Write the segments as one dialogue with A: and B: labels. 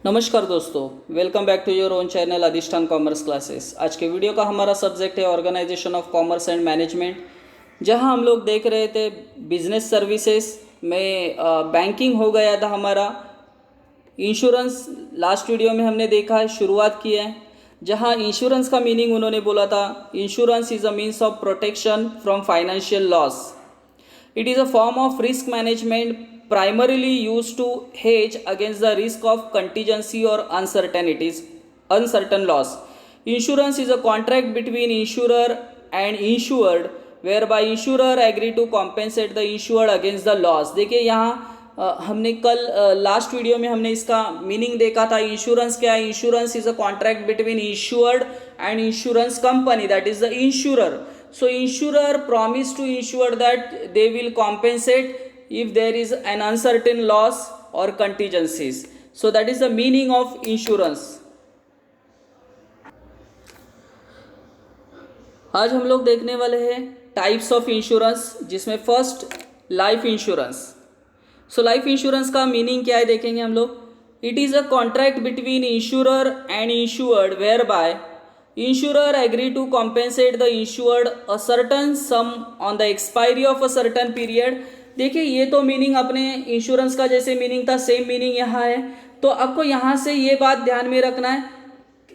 A: नमस्कार दोस्तों, welcome back to your own channel Adhishthan commerce classes. आज के वीडियो का हमारा सब्जेक्ट है organisation of commerce and management, जहां हम लोग देख रहे थे बिजनेस सर्विसेज में बैंकिंग हो गया था हमारा। इंश्योरेंस लास्ट वीडियो में हमने देखा है, शुरुआत की है, जहां इंश्योरेंस का मीनिंग उन्होंने बोला था insurance is a means of protection from financial loss. It is a form of risk management primarily used to hedge against the risk of contingency or uncertain loss. Insurance is a contract between insurer and insured whereby insurer agree to compensate the insured against the loss. देखिए यहाँ हमने कल last video में हमने इसका meaning देखा था। Insurance क्या है? Insurance is a contract between insured and insurance company, that is the insurer. So insurer promise to insure that they will compensate if there is an uncertain loss or contingencies. So that is the meaning of insurance. आज हम लोग देखने वाले हैं types of insurance, जिसमें first life insurance. So life insurance का meaning क्या है देखेंगे हम लोग. It is a contract between insurer and insured whereby insurer agree to compensate the insured a certain sum on the expiry of a certain period. देखिए ये तो meaning अपने इंश्योरेंस का जैसे मीनिंग था, सेम मीनिंग यहाँ है. तो आपको यहाँ से ये बात ध्यान में रखना है.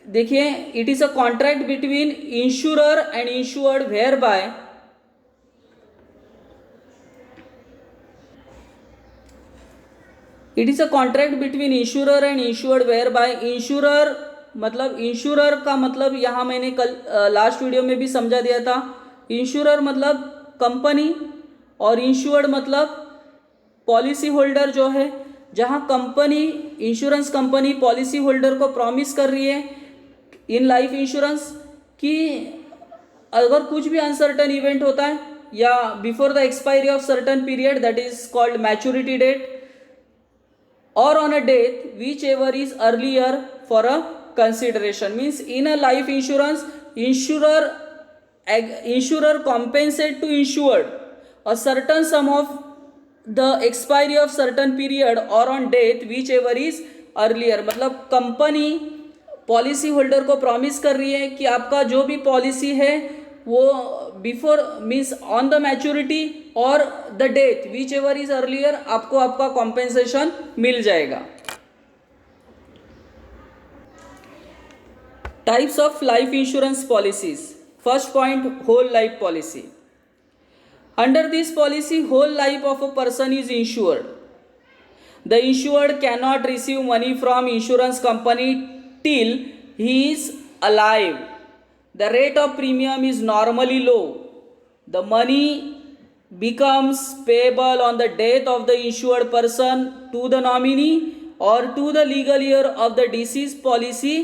A: देखिए it is a contract between insurer and insured whereby it is a contract between insurer and insured whereby insurer मतलब इंश्योरर का मतलब यहाँ मैंने कल लास्ट वीडियो में भी समझा दिया था. इंश्योरर मतलब कंपनी और इंश्योर्ड मतलब पॉलिसी होल्डर जो है. जहाँ company, insurance company policy holder को प्रॉमिस कर रही है इन लाइफ इंश्योरेंस कि अगर कुछ भी अनसर्टन इवेंट होता है या before the expiry of certain period, that is called maturity date, or on a death whichever is earlier for a consideration. Means in a life insurance, insurer compensate to insured a certain sum of the expiry of certain period or on death whichever is earlier. मतलब company policy holder को promise कर रही है कि आपका जो भी policy है वो before means on the maturity और the death whichever is earlier आपको आपका कॉम्पेंसेशन मिल जाएगा. Types of life insurance policies. First point, whole life policy. Under this policy whole life of a person is insured. The insured can not receive money from insurance company till he is alive. The rate of premium is normally low. The money becomes payable on the death of the insured person to the nominee or to the legal heir of the deceased policy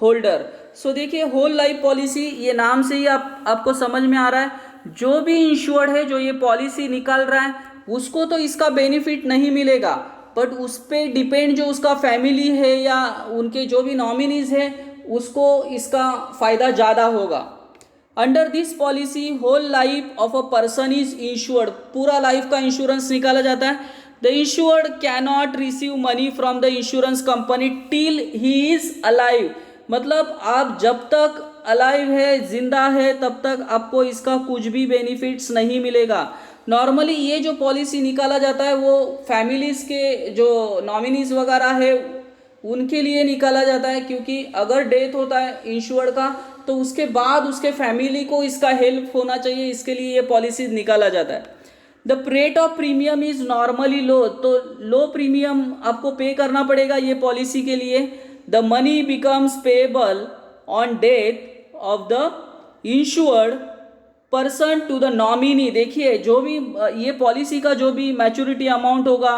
A: holder. So देखिए whole life policy, ये नाम से ही आपको समझ में आ रहा है, जो भी इंश्योर्ड है, जो ये पॉलिसी निकाल रहा है, उसको तो इसका बेनिफिट नहीं मिलेगा, बट उस पर डिपेंड जो उसका फैमिली है या उनके जो भी नॉमिनीज है उसको इसका फ़ायदा ज़्यादा होगा. Under this policy whole life of a person is insured. पूरा लाइफ का इंश्योरेंस निकाला जाता है. The insured can not receive money from the insurance company till he is alive. मतलब आप जब तक अलाइव है, जिंदा है, तब तक आपको इसका कुछ भी बेनिफिट्स नहीं मिलेगा. नॉर्मली ये जो पॉलिसी निकाला जाता है वो फैमिलीज़ के जो नॉमिनीज वगैरह है उनके लिए निकाला जाता है, क्योंकि अगर डेथ होता है इंश्योर्ड का तो उसके बाद उसके फैमिली को इसका हेल्प होना चाहिए, इसके लिए ये पॉलिसी निकाला जाता है. The rate of premium is normally low. तो लो प्रीमियम आपको पे करना पड़ेगा ये पॉलिसी के लिए. The money becomes payable on death of the insured person to the nominee. देखिए जो भी ये पॉलिसी का जो भी मैच्योरिटी अमाउंट होगा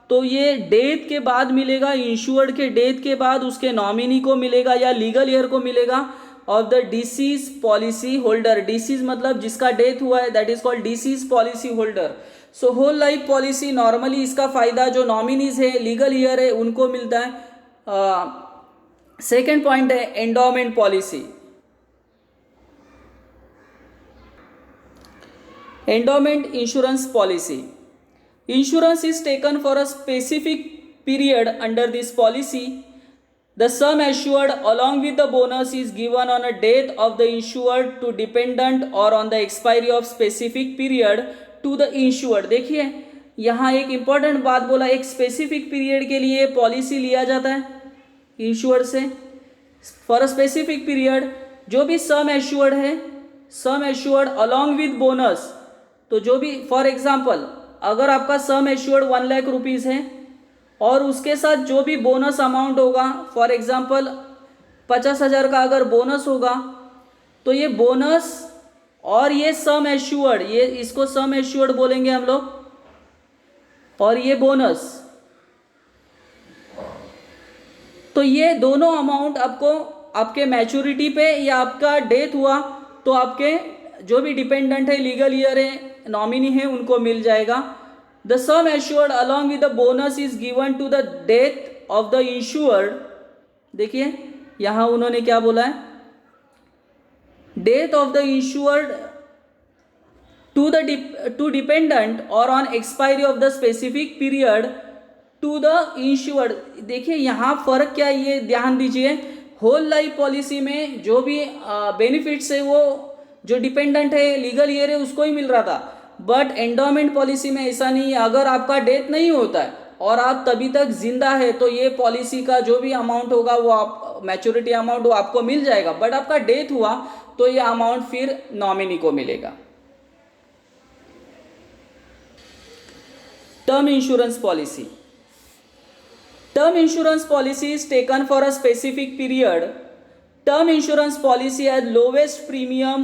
A: तो ये डेथ के बाद मिलेगा, इंश्योर्ड के डेथ के बाद उसके नॉमिनी को मिलेगा या लीगल ईयर को मिलेगा of the deceased policy holder. Deceased मतलब जिसका डेथ हुआ है, that is called deceased policy holder. So whole life policy normally इसका फ़ायदा जो नॉमिनीज है, लीगल ईयर है, उनको मिलता है. सेकेंड पॉइंट है endowment policy. Endowment insurance policy. Insurance is taken for a specific period under this policy The sum assured along with the bonus is given on a death of the insured to dependent or on the expiry of specific period to the insured. देखिए यहाँ एक important बात बोला, एक specific period के लिए policy लिया जाता है इंश्योर्ड से फॉर अ स्पेसिफिक पीरियड. जो भी सम एश्योर्ड है, सम एश्योर्ड अलॉन्ग विद बोनस, तो जो भी फॉर एग्जांपल अगर आपका सम एश्योर्ड 1 लाख रुपीज़ है और उसके साथ जो भी बोनस अमाउंट होगा, फॉर एग्जांपल 50,000 का अगर बोनस होगा, तो ये बोनस और ये सम एश्योर्ड, ये इसको सम एश्योर्ड बोलेंगे हम लोग, और ये बोनस, तो ये दोनों अमाउंट आपको आपके मैच्योरिटी पे या आपका डेथ हुआ तो आपके जो भी डिपेंडेंट है, लीगल ईयर है, नॉमिनी है, उनको मिल जाएगा. The sum assured along with the bonus is given to the death of the insured. देखिए यहाँ उन्होंने क्या बोला है, death of the insured to dependent और on expiry of the specific period to the insured. देखिए यहाँ फर्क क्या है, ये ध्यान दीजिए. होल लाइफ पॉलिसी में जो भी बेनिफिट्स है वो जो डिपेंडेंट है, लीगल ईयर है, उसको ही मिल रहा था. बट एंडोमेंट पॉलिसी में ऐसा नहीं है. अगर आपका डेथ नहीं होता है और आप तभी तक जिंदा है तो ये पॉलिसी का जो भी अमाउंट होगा वो आप मैच्योरिटी अमाउंट वो आपको मिल जाएगा. बट आपका डेथ हुआ तो ये अमाउंट फिर नॉमिनी को मिलेगा. Term insurance policy. Term insurance policy is taken for a specific period. Term insurance policy has lowest premium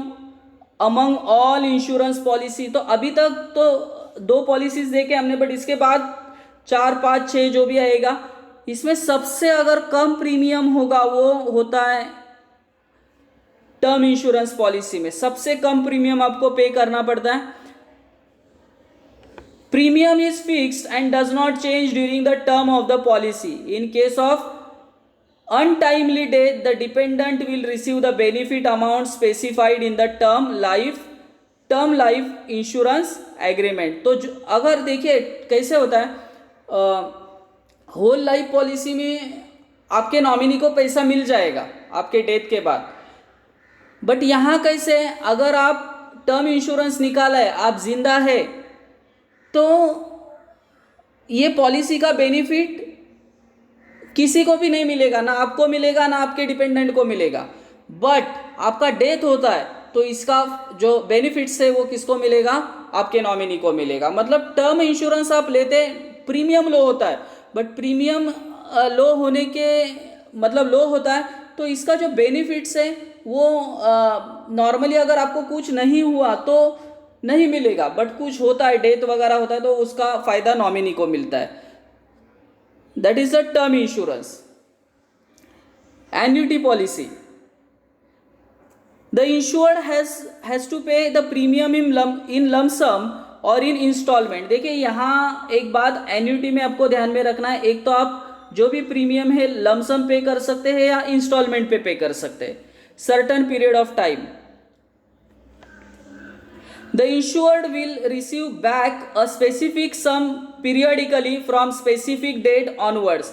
A: among all insurance policy. तो अभी तक तो 2 पॉलिसीज देखे हमने, बट इसके बाद 4, 5, 6 जो भी आएगा, इसमें सबसे अगर कम प्रीमियम होगा वो होता है टर्म इंश्योरेंस पॉलिसी में. सबसे कम प्रीमियम आपको पे करना पड़ता है. Premium is fixed and does not change during the term of the policy. In case of untimely death, the dependent will receive the benefit amount specified in the term life insurance agreement. तो अगर देखिए कैसे होता है, whole life policy में आपके nominee को पैसा मिल जाएगा आपके डेथ के बाद. बट यहाँ कैसे, अगर आप टर्म इंश्योरेंस निकाला है, आप जिंदा है, तो ये पॉलिसी का बेनिफिट किसी को भी नहीं मिलेगा, ना आपको मिलेगा ना आपके डिपेंडेंट को मिलेगा. बट आपका डेथ होता है तो इसका जो बेनिफिट्स है वो किसको मिलेगा, आपके नॉमिनी को मिलेगा. मतलब टर्म इंश्योरेंस आप लेते, प्रीमियम लो होता है, बट प्रीमियम लो होने के मतलब लो होता है तो इसका जो बेनिफिट्स है वो नॉर्मली अगर आपको कुछ नहीं हुआ तो नहीं मिलेगा, बट कुछ होता है, डेथ वगैरह होता है, तो उसका फायदा नॉमिनी को मिलता है. That is the term insurance. Annuity policy. The insured has to pay the premium in lump sum और इन इंस्टॉलमेंट. देखिए यहाँ एक बात एन्युटी में आपको ध्यान में रखना है, एक तो आप जो भी प्रीमियम है लमसम पे कर सकते हैं या इंस्टॉलमेंट पे कर सकते हैं, certain period of time. The insured will receive back a specific sum periodically from specific date onwards,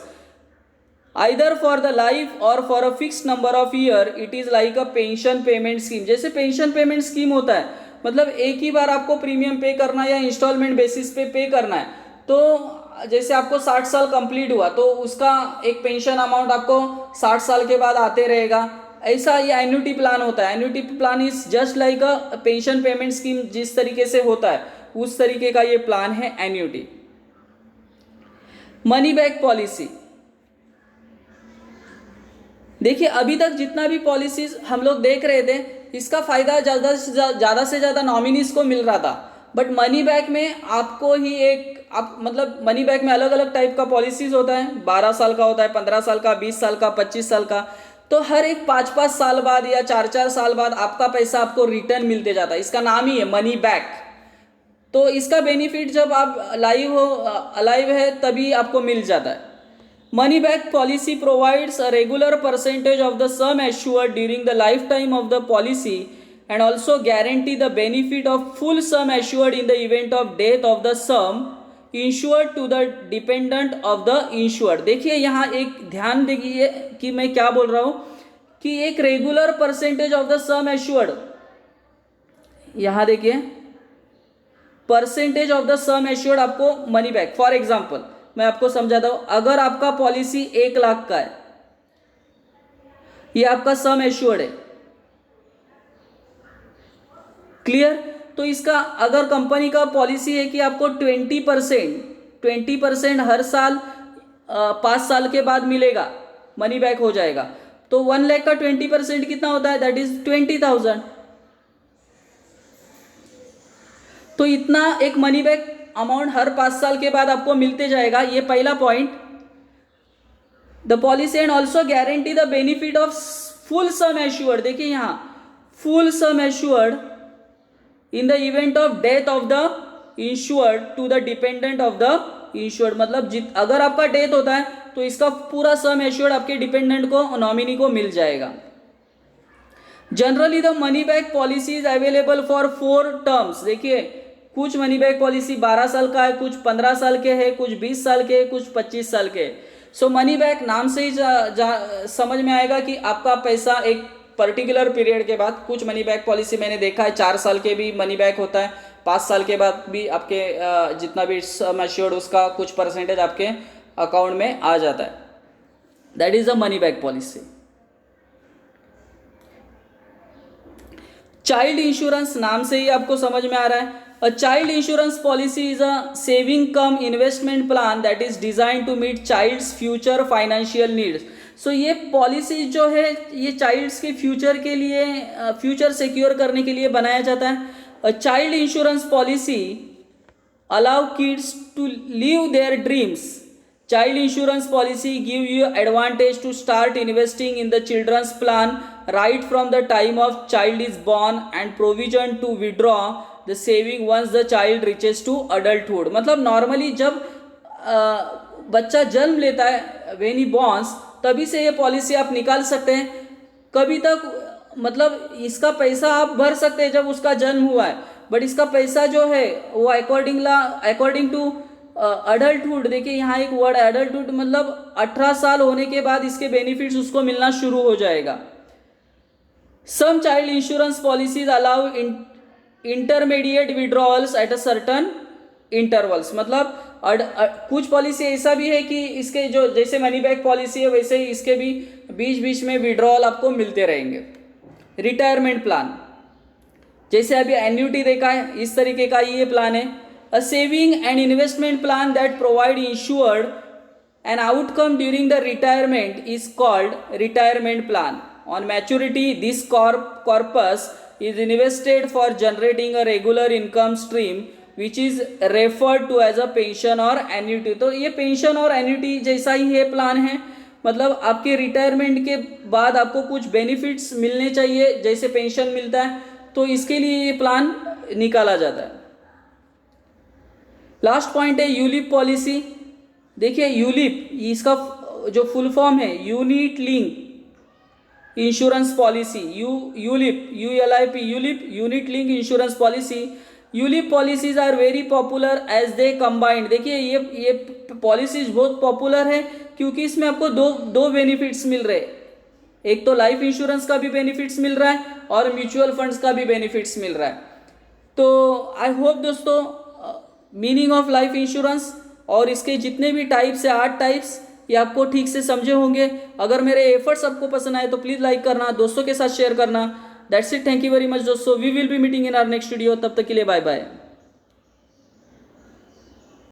A: either for the life or for a fixed number of year. It is like a pension payment scheme. जैसे pension payment scheme होता है, मतलब एक ही बार आपको premium पे करना है या इंस्टॉलमेंट बेसिस पे करना है. तो जैसे आपको 60 साल कंप्लीट हुआ तो उसका एक पेंशन अमाउंट आपको 60 साल के बाद आते रहेगा. ऐसा ये एन्युटी प्लान होता है. Annuity plan is just like a pension payment scheme. जिस तरीके से होता है उस तरीके का ये प्लान है एन्युटी. Money back policy. देखिए अभी तक जितना भी पॉलिसीज हम लोग देख रहे थे, इसका फायदा ज़्यादा से ज़्यादा नॉमिनीज को मिल रहा था. बट मनी बैक में आपको ही मतलब मनी बैक में अलग अलग टाइप का पॉलिसीज होता है. 12 साल का होता है, 15 साल का, 20 साल का, 25 साल का. तो हर एक 5-5 साल बाद या 4-4 साल बाद आपका पैसा आपको रिटर्न मिलते जाता है. इसका नाम ही है मनी बैक. तो इसका बेनिफिट जब आप अलाइव है तभी आपको मिल जाता है. Money back policy provides a regular percentage of the sum assured during the life time of the policy and also guarantee the benefit of full sum assured in the event of death of the sum insured to the dependent of the insured. देखिए यहाँ एक ध्यान देखिए कि मैं क्या बोल रहा हूं कि एक regular percentage of the sum assured, यहां देखिए percentage of the sum assured आपको मनी बैक। फॉर एग्जांपल मैं आपको समझाता हूं, अगर आपका पॉलिसी 1 लाख का है, ये आपका सम एश्योर्ड है, क्लियर। तो इसका अगर कंपनी का पॉलिसी है कि आपको 20% हर साल 5 साल के बाद मिलेगा, मनी बैक हो जाएगा, तो 1 लाख का 20% कितना होता है, दैट इज 20,000। तो इतना एक मनी बैक अमाउंट हर 5 साल के बाद आपको मिलते जाएगा, ये पहला point. The policy and also guarantee the benefit of full sum assured. देखिए यहां full sum assured in the event of death of the insured to the dependent of the insured. मतलब अगर आपका डेथ होता है तो इसका पूरा सम एश्योर्ड आपके डिपेंडेंट को, नॉमिनी को मिल जाएगा। Generally the money back policy is available for 4 terms. देखिए कुछ मनी बैक पॉलिसी 12 साल का है, कुछ 15 साल के है, कुछ 20 साल के है, कुछ 25 साल के है। सो मनी बैक नाम से ही समझ में आएगा कि आपका पैसा एक पर्टिकुलर पीरियड के बाद, कुछ मनी बैक पॉलिसी मैंने देखा है 4 साल के भी मनी बैक होता है, 5 साल के बाद भी आपके जितना भी सम एश्योर्ड उसका कुछ परसेंटेज आपके अकाउंट में आ जाता है। That is a money back policy. Child insurance नाम से ही आपको समझ में आ रहा है। A child insurance policy is a saving cum investment plan that is design to meet child's future financial needs. So ये पॉलिसी जो है ये चाइल्ड्स के फ्यूचर के लिए, फ्यूचर सिक्योर करने के लिए बनाया जाता है। A child insurance policy allow kids to live their dreams. Child insurance policy give you advantage to start investing in the children's plan right from the time of child is born and provision to withdraw the saving once the child reaches to adulthood। मतलब normally जब बच्चा जन्म लेता है, when he borns, तभी से ये policy आप निकाल सकते हैं। कभी तक मतलब इसका पैसा आप भर सकते हैं जब उसका जन्म हुआ है, बट इसका पैसा जो है वो अकॉर्डिंग टू अडल्टहुड। देखिए यहाँ एक वर्ड है अडल्टहुड, मतलब 18 साल होने के बाद इसके बेनिफिट्स उसको मिलना शुरू हो जाएगा। Some child insurance policies allow intermediate withdrawals at a certain intervals. मतलब कुछ पॉलिसी ऐसा भी है कि इसके जो जैसे मनी बैक पॉलिसी है वैसे ही इसके भी बीच बीच में विड्रॉल आपको मिलते रहेंगे। रिटायरमेंट प्लान, जैसे अभी एन्युटी देखा है, इस तरीके का ये प्लान है। A saving and investment plan that provide insured an outcome during the retirement is called retirement plan. On maturity, this corpus is invested for generating a regular income stream which is referred to as a pension or annuity। तो ये pension और annuity जैसा ही ये plan है, मतलब आपके retirement के बाद आपको कुछ बेनिफिट्स मिलने चाहिए जैसे पेंशन मिलता है, तो इसके लिए ये प्लान निकाला जाता है। लास्ट पॉइंट है यूलिप पॉलिसी। देखिए यूलिप इसका जो फुल फॉर्म है unit link insurance policy, ULIP ULIP, ULIP unit link insurance policy. ULIP policies are very popular as they combined. देखिए ये पॉलिसीज बहुत पॉपुलर है क्योंकि इसमें आपको दो बेनिफिट्स मिल रहे हैं, एक तो लाइफ इंश्योरेंस का भी बेनिफिट्स मिल रहा है और म्यूचुअल फंड्स का भी बेनिफिट्स मिल रहा है। तो आई होप दोस्तों मीनिंग ऑफ लाइफ इंश्योरेंस और इसके जितने भी टाइप्स है 8 टाइप्स, ये आपको ठीक से समझे होंगे। अगर मेरे एफर्ट्स आपको पसंद आए तो प्लीज़ लाइक करना, दोस्तों के साथ शेयर करना। That's it, thank you very much दोस्तों। We will be meeting in our next video. तब तक के लिए बाय बाय।